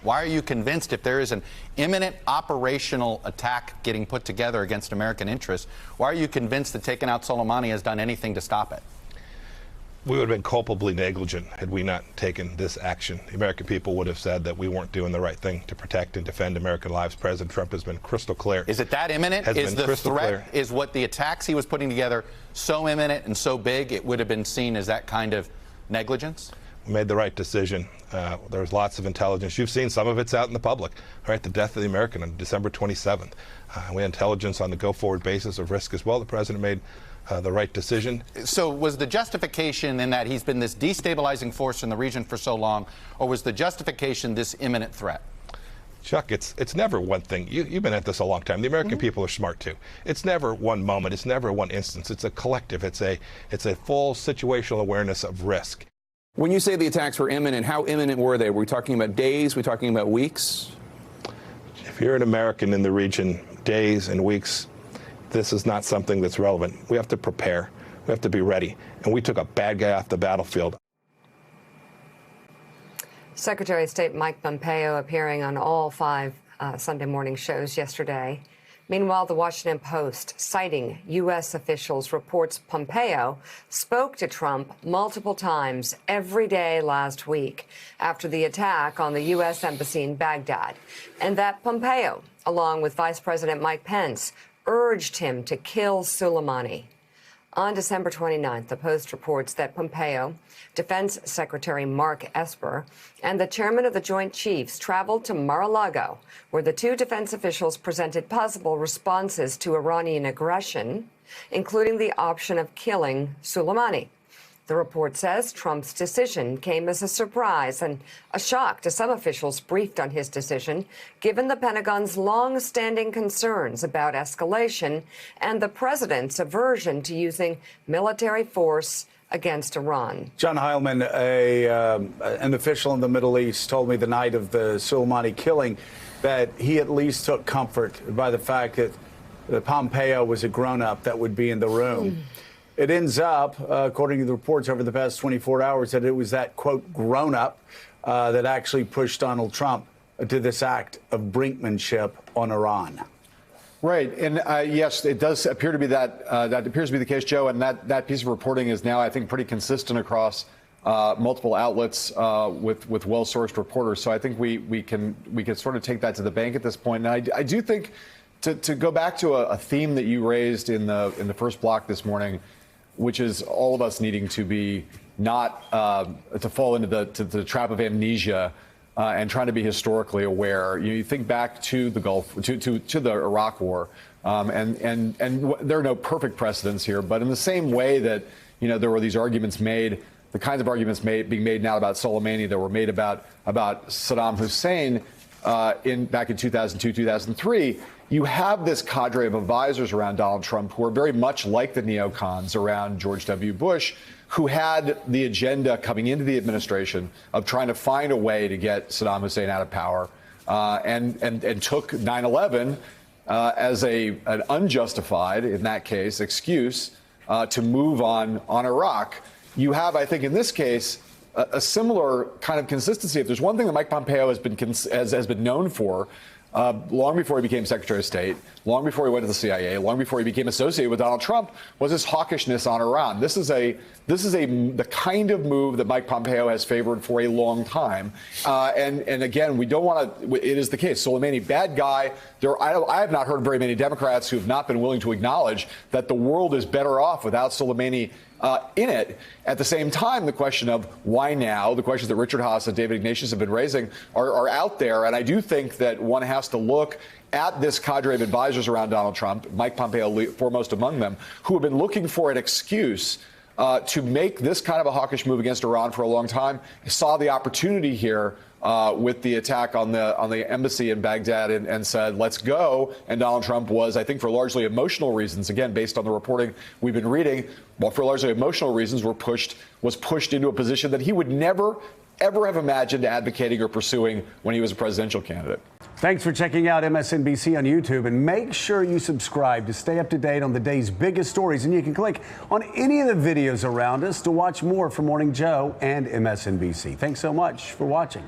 Why are you convinced, if there is an imminent operational attack getting put together against American interests, why are you convinced that taking out Soleimani has done anything to stop it? We would have been culpably negligent had we not taken this action. The American people would have said that we weren't doing the right thing to protect and defend American lives. President Trump has been crystal clear. Is it that imminent? Is the threat, is what the attacks he was putting together so imminent and so big it would have been seen as that kind of negligence? We made the right decision. There's lots of intelligence. You've seen some of it's out in the public. Right, the death of the American on December 27th. We had intelligence on the go-forward basis of risk as well. The president made the right decision. So was the justification in that he's been this destabilizing force in the region for so long, or was the justification this imminent threat? Chuck, it's never one thing. You've been at this a long time. The American people are smart too. It's never one moment. It's never one instance. It's a collective. It's a full situational awareness of risk. When you say the attacks were imminent, how imminent were they? Were we talking about days? Were we talking about weeks? If you're an American in the region, days and weeks, this is not something that's relevant. We have to prepare. We have to be ready. And we took a bad guy off the battlefield. Secretary of State Mike Pompeo appearing on all 5 Sunday morning shows yesterday. Meanwhile, the Washington Post, citing U.S. officials, reports Pompeo spoke to Trump multiple times every day last week after the attack on the U.S. Embassy in Baghdad, and that Pompeo, along with Vice President Mike Pence, urged him to kill Soleimani. On December 29th, the Post reports that Pompeo, Defense Secretary Mark Esper, and the chairman of the Joint Chiefs traveled to Mar-a-Lago, where the 2 defense officials presented possible responses to Iranian aggression, including the option of killing Soleimani. The report says Trump's decision came as a surprise and a shock to some officials briefed on his decision, given the Pentagon's long-standing concerns about escalation and the president's aversion to using military force against Iran. John Heilman, an official in the Middle East, told me the night of the Soleimani killing that he at least took comfort by the fact that Pompeo was a grown-up that would be in the room. It ends up, according to the reports over the past 24 hours, that it was that, quote, grown-up that actually pushed Donald Trump to this act of brinkmanship on Iran. Right. And yes, it does appear to be that appears to be the case, Joe. And that piece of reporting is now, I think, pretty consistent across multiple outlets with well-sourced reporters. So I think we can sort of take that to the bank at this point. And I do think to go back to a theme that you raised in the first block this morning, which is all of us needing to be not to fall into the trap of amnesia and trying to be historically aware. You think back to the Gulf, to the Iraq War, and there are no perfect precedents here, but in the same way that there were these arguments made, the kinds of arguments being made now about Soleimani that were made about Saddam Hussein back in 2002, 2003. You have this cadre of advisors around Donald Trump who are very much like the neocons around George W. Bush, who had the agenda coming into the administration of trying to find a way to get Saddam Hussein out of power, and took 9/11 as an unjustified, in that case, excuse to move on Iraq. You have, I think, in this case, a similar kind of consistency. If there's one thing that Mike Pompeo has been known for, long before he became Secretary of State, long before he went to the CIA, long before he became associated with Donald Trump, was his hawkishness on Iran. This is the kind of move that Mike Pompeo has favored for a long time. And again, we don't want to. It is the case. Soleimani, bad guy. I have not heard very many Democrats who have not been willing to acknowledge that the world is better off without Soleimani in it. At the same time, the question of why now, the questions that Richard Haas and David Ignatius have been raising are out there. And I do think that one has to look at this cadre of advisors around Donald Trump, Mike Pompeo foremost among them, who have been looking for an excuse to make this kind of a hawkish move against Iran for a long time. Saw the opportunity here with the attack on the embassy in Baghdad and said, let's go. And Donald Trump was, I think, for largely emotional reasons, again, based on the reporting we've been reading, well, for largely emotional reasons, was pushed into a position that he would never, ever have imagined advocating or pursuing when he was a presidential candidate. Thanks for checking out MSNBC on YouTube, and make sure you subscribe to stay up to date on the day's biggest stories. And you can click on any of the videos around us to watch more from Morning Joe and MSNBC. Thanks so much for watching.